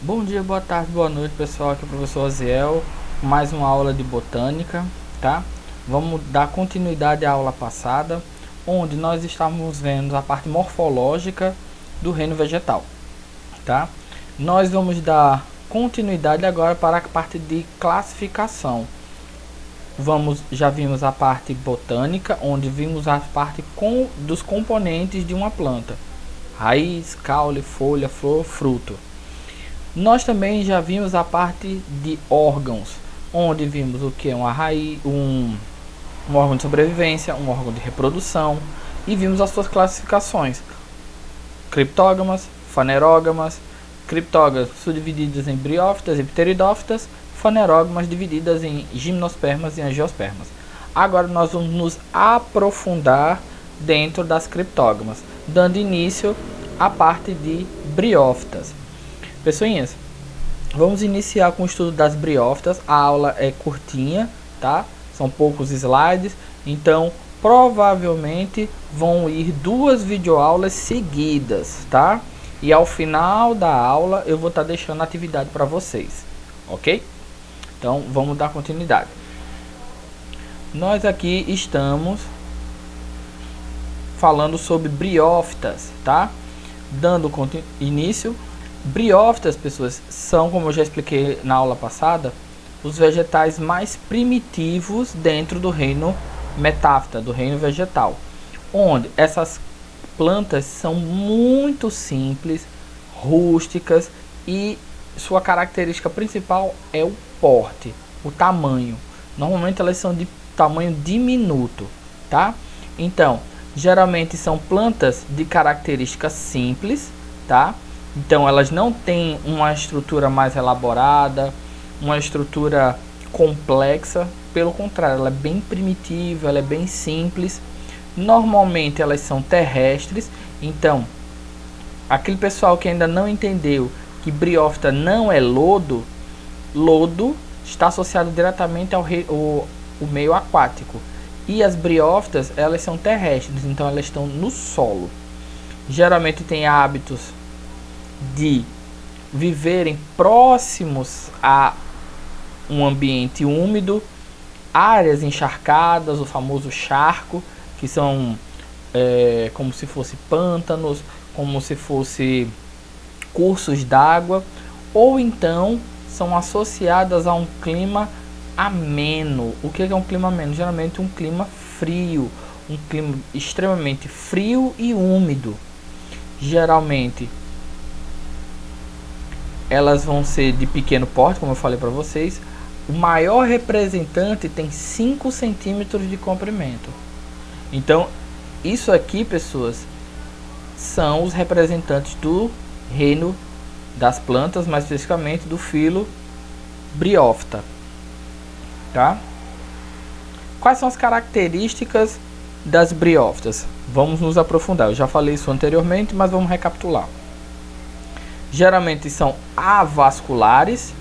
Bom dia, boa tarde, boa noite, pessoal. Aqui é o professor Aziel, mais uma aula de botânica, tá? Vamos dar continuidade à aula passada, onde nós estávamos vendo a parte morfológica do reino vegetal, tá? Nós vamos dar continuidade agora para a parte de classificação. Já vimos a parte botânica, onde vimos a parte dos componentes de uma planta: raiz, caule, folha, flor, fruto. Nós também já vimos a parte de órgãos, onde vimos o que é uma raiz, um órgão de sobrevivência, um órgão de reprodução, e vimos as suas classificações: criptógamas, fanerógamas, criptógamas subdivididas em briófitas e pteridófitas, fanerógamas divididas em gimnospermas e angiospermas. Agora nós vamos nos aprofundar dentro das criptógamas, dando início à parte de briófitas. Pessoinhas, vamos iniciar com o estudo das briófitas. A aula é curtinha, tá? São poucos slides, então provavelmente vão ir 2 videoaulas seguidas, tá? E ao final da aula eu vou estar deixando a atividade para vocês, ok? Então vamos dar continuidade. Nós aqui estamos falando sobre briófitas, tá? Dando início. Briófitas, pessoas, são, como eu já expliquei na aula passada, os vegetais mais primitivos dentro do reino metáfita, do reino vegetal, onde essas plantas são muito simples, rústicas, e sua característica principal é o porte, o tamanho. Normalmente elas são de tamanho diminuto, tá? Então, geralmente são plantas de características simples, tá? Então elas não têm uma estrutura mais elaborada, uma estrutura complexa. Pelo contrário, ela é bem primitiva, ela é bem simples. Normalmente elas são terrestres. Então, aquele pessoal que ainda não entendeu que briófita não é lodo, lodo está associado diretamente ao meio aquático. E as briófitas, elas são terrestres, então elas estão no solo. Geralmente têm hábitos de viverem próximos a um ambiente úmido, áreas encharcadas, o famoso charco, que são como se fosse pântanos, como se fosse cursos d'água, ou então são associadas a um clima ameno. O que é um clima ameno? Geralmente um clima frio, um clima extremamente frio e úmido. Geralmente elas vão ser de pequeno porte, como eu falei para vocês. O maior representante tem 5 centímetros de comprimento. Então, isso aqui, pessoas, são os representantes do reino das plantas, mais especificamente do filo briófita, tá? Quais são as características das briófitas? Vamos nos aprofundar. Eu já falei isso anteriormente, mas vamos recapitular. Geralmente são avasculares,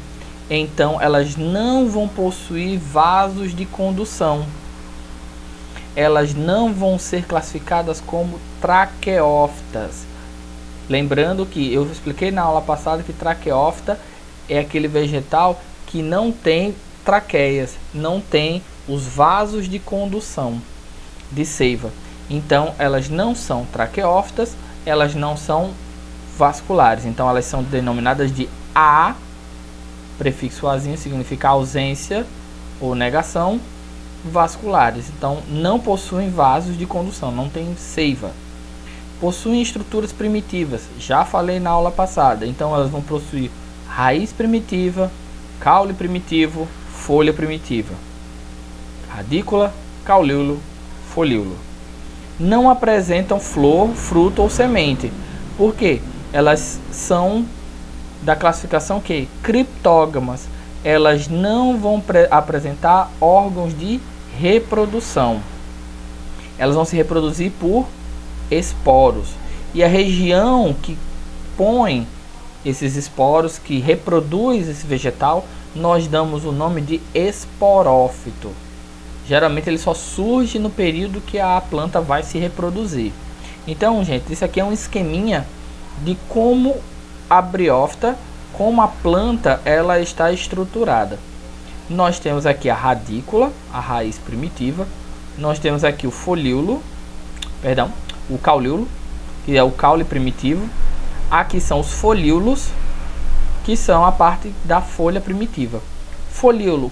então elas não vão possuir vasos de condução. Elas não vão ser classificadas como traqueófitas. Lembrando que eu expliquei na aula passada que traqueófita é aquele vegetal que não tem traqueias, não tem os vasos de condução de seiva. Então elas não são traqueófitas, elas não são vasculares, então elas são denominadas de A, prefixo Azinho significa ausência ou negação, vasculares, então não possuem vasos de condução, não tem seiva. Possuem estruturas primitivas, já falei na aula passada, então elas vão possuir raiz primitiva, caule primitivo, folha primitiva, radícula, caulíolo, folíolo. Não apresentam flor, fruto ou semente. Por quê? Elas são da classificação que criptógamas. Elas não vão apresentar órgãos de reprodução. Elas vão se reproduzir por esporos. E a região que põe esses esporos, que reproduz esse vegetal, nós damos o nome de esporófito. Geralmente ele só surge no período que a planta vai se reproduzir. Então, gente, isso aqui é um esqueminha de como a briófita como a planta ela está estruturada. Nós temos aqui a radícula, a raiz primitiva. Nós temos aqui o folíolo, perdão, o caulíolo, que é o caule primitivo. Aqui são os folíolos, que são a parte da folha primitiva. Folíolo,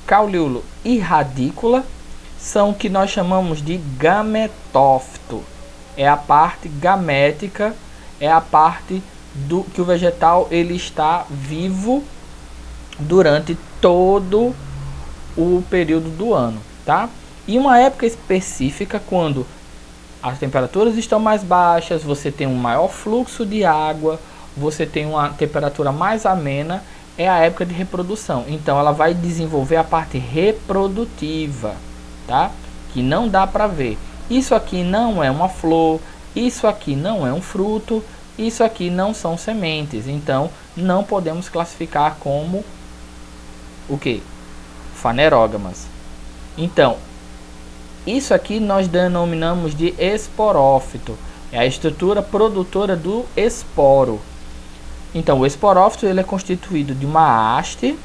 caulíolo e radícula são o que nós chamamos de gametófito. É a parte gamética, é a parte do que o vegetal ele está vivo durante todo o período do ano, tá? E uma época específica, quando as temperaturas estão mais baixas, você tem um maior fluxo de água, você tem uma temperatura mais amena, é a época de reprodução. Então ela vai desenvolver a parte reprodutiva, tá? Que não dá para ver. Isso aqui não é uma flor, isso aqui não é um fruto, isso aqui não são sementes. Então não podemos classificar como o que? Fanerógamas. Então isso aqui nós denominamos de esporófito. É a estrutura produtora do esporo. Então o esporófito ele é constituído de uma haste.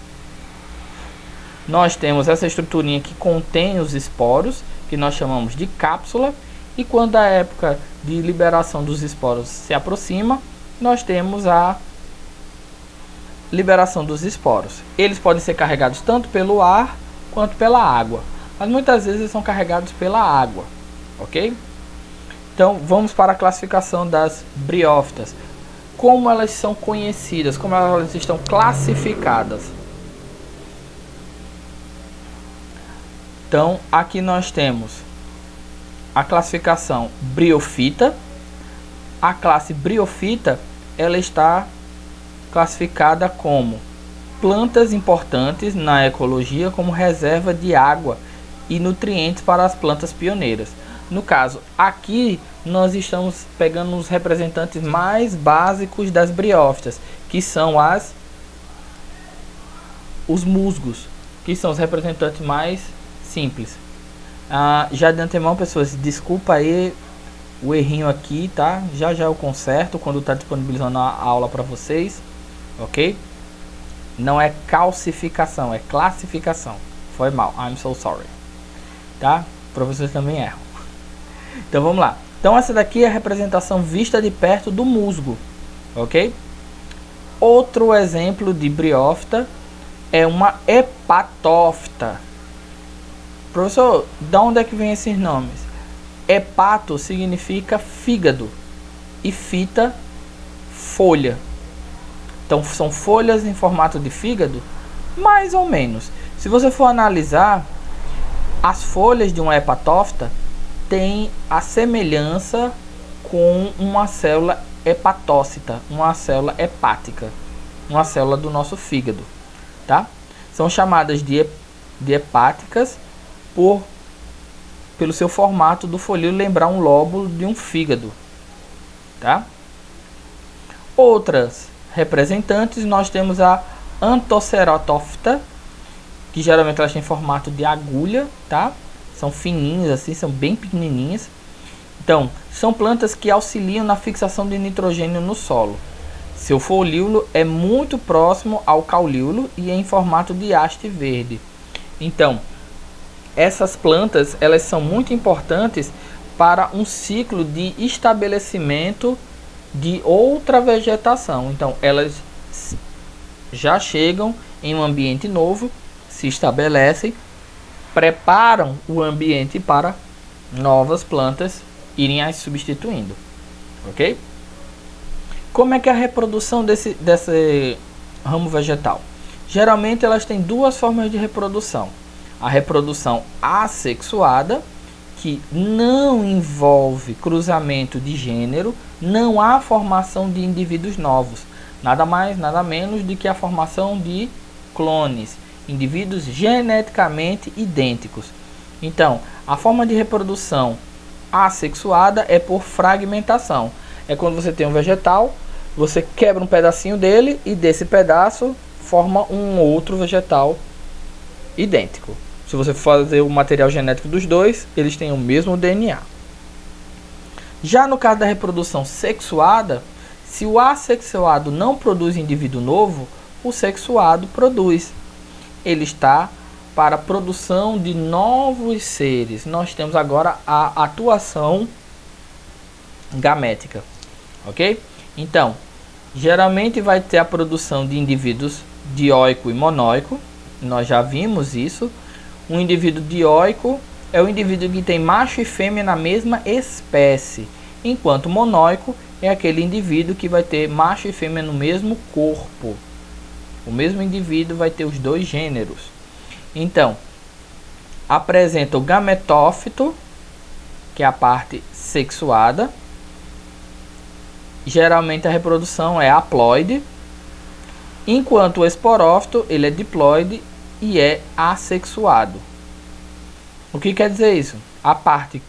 Nós temos essa estruturinha que contém os esporos, que nós chamamos de cápsula. E quando a época de liberação dos esporos se aproxima, nós temos a liberação dos esporos. Eles podem ser carregados tanto pelo ar quanto pela água, mas muitas vezes eles são carregados pela água, ok? Então vamos para a classificação das briófitas. Como elas são conhecidas, como elas estão classificadas. Então aqui nós temos a classificação briofita. A classe briofita ela está classificada como plantas importantes na ecologia como reserva de água e nutrientes para as plantas pioneiras. No caso, aqui nós estamos pegando os representantes mais básicos das briófitas, que são os musgos, que são os representantes mais simples. Já de antemão, pessoas, desculpa aí o errinho aqui, tá? Já eu conserto quando tá disponibilizando a aula para vocês, ok? Não é calcificação, é classificação. Foi mal, I'm so sorry. Tá? Professores também erram. Então vamos lá. Então essa daqui é a representação vista de perto do musgo, ok? Outro exemplo de briófita é uma hepatófita. Professor, de onde é que vem esses nomes? Hepato significa fígado e fita, folha. Então são folhas em formato de fígado? Mais ou menos. Se você for analisar, as folhas de uma hepatófita têm a semelhança com uma célula hepatócita, uma célula hepática, uma célula do nosso fígado, tá? São chamadas de hepáticas pelo seu formato do folíolo lembrar um lóbulo de um fígado, tá? Outras representantes, nós temos a Anthoceratophyta, que geralmente elas têm formato de agulha, tá? São fininhas assim, são bem pequenininhas. Então, são plantas que auxiliam na fixação de nitrogênio no solo. Seu folíolo é muito próximo ao caulíolo e é em formato de haste verde. Então, essas plantas, elas são muito importantes para um ciclo de estabelecimento de outra vegetação. Então, elas já chegam em um ambiente novo, se estabelecem, preparam o ambiente para novas plantas irem as substituindo, ok? Como é que é a reprodução desse ramo vegetal? Geralmente elas têm duas formas de reprodução. A reprodução assexuada, que não envolve cruzamento de gênero, não há formação de indivíduos novos, nada mais, nada menos do que a formação de clones, indivíduos geneticamente idênticos. Então, a forma de reprodução assexuada é por fragmentação. É quando você tem um vegetal, você quebra um pedacinho dele e desse pedaço forma um outro vegetal idêntico. Se você fazer o material genético dos dois, eles têm o mesmo DNA. Já no caso da reprodução sexuada, Se o assexuado não produz indivíduo novo, o sexuado produz. Ele está para a produção de novos seres. Nós temos agora a atuação gamética, ok? Então, geralmente vai ter a produção de indivíduos dioico e monóico. Nós já vimos isso. Um indivíduo dioico é o indivíduo que tem macho e fêmea na mesma espécie, enquanto monóico é aquele indivíduo que vai ter macho e fêmea no mesmo corpo. O mesmo indivíduo vai ter os dois gêneros. Então, apresenta o gametófito, que é a parte sexuada. Geralmente a reprodução é haploide, enquanto o esporófito ele é diploide e é assexuado. O que quer dizer isso? A parte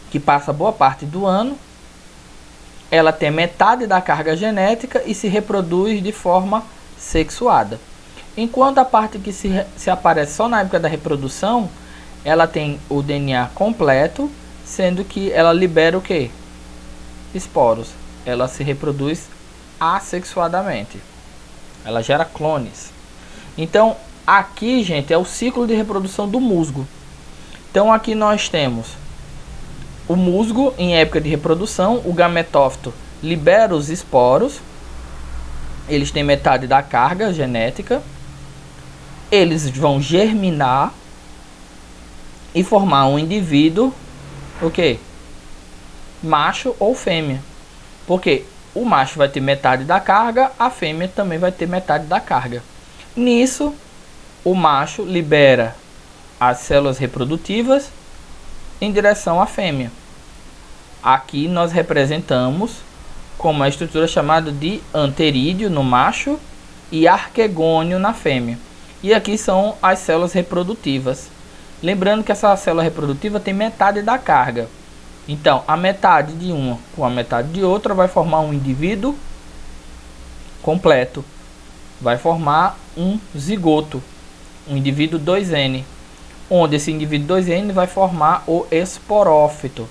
que passa boa parte do ano, ela tem metade da carga genética e se reproduz de forma sexuada. Enquanto a parte que se aparece só na época da reprodução, ela tem o DNA completo, sendo que ela libera o quê? Esporos. Ela se reproduz assexuadamente. Ela gera clones. Então, aqui, gente, é o ciclo de reprodução do musgo. Então, aqui nós temos o musgo em época de reprodução. O gametófito libera os esporos. Eles têm metade da carga genética. Eles vão germinar e formar um indivíduo, o quê? Macho ou fêmea. Porque o macho vai ter metade da carga, a fêmea também vai ter metade da carga. Nisso, o macho libera as células reprodutivas em direção à fêmea. Aqui nós representamos como a estrutura chamada de anterídeo no macho e arquegônio na fêmea. E aqui são as células reprodutivas. Lembrando que essa célula reprodutiva tem metade da carga. Então, a metade de uma com a metade de outra vai formar um indivíduo completo. Vai formar um zigoto, um indivíduo 2N. Onde esse indivíduo 2N vai formar o esporófito.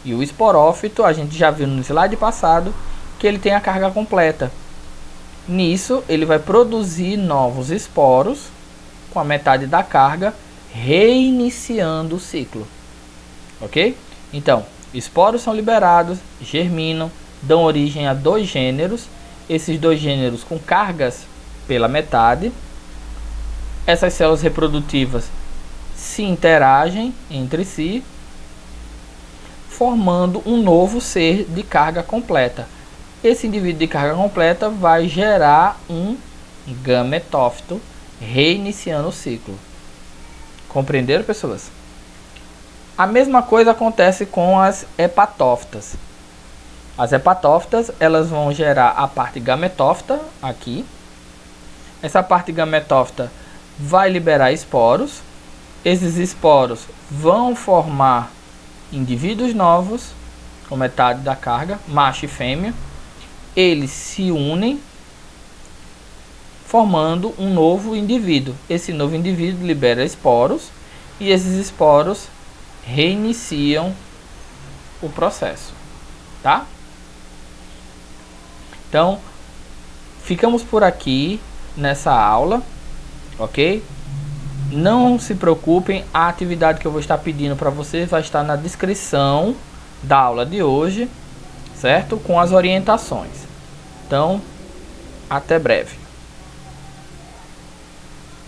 E o esporófito, a gente já viu no slide passado, que ele tem a carga completa. Nisso, ele vai produzir novos esporos com a metade da carga, reiniciando o ciclo. Ok? Então, esporos são liberados, germinam, dão origem a dois gêneros. Esses dois gêneros com cargas pela metade. Essas células reprodutivas se interagem entre si, formando um novo ser de carga completa. Esse indivíduo de carga completa vai gerar um gametófito, reiniciando o ciclo. Compreenderam, pessoas? A mesma coisa acontece com as hepatófitas. As hepatófitas, elas vão gerar a parte gametófita aqui. Essa parte gametófita vai liberar esporos. Esses esporos vão formar indivíduos novos com metade da carga, macho e fêmea. Eles se unem, formando um novo indivíduo. Esse novo indivíduo libera esporos e esses esporos reiniciam o processo, tá? Então, ficamos por aqui nessa aula, ok? Não se preocupem, a atividade que eu vou estar pedindo para vocês vai estar na descrição da aula de hoje, certo? Com as orientações. Então, até breve.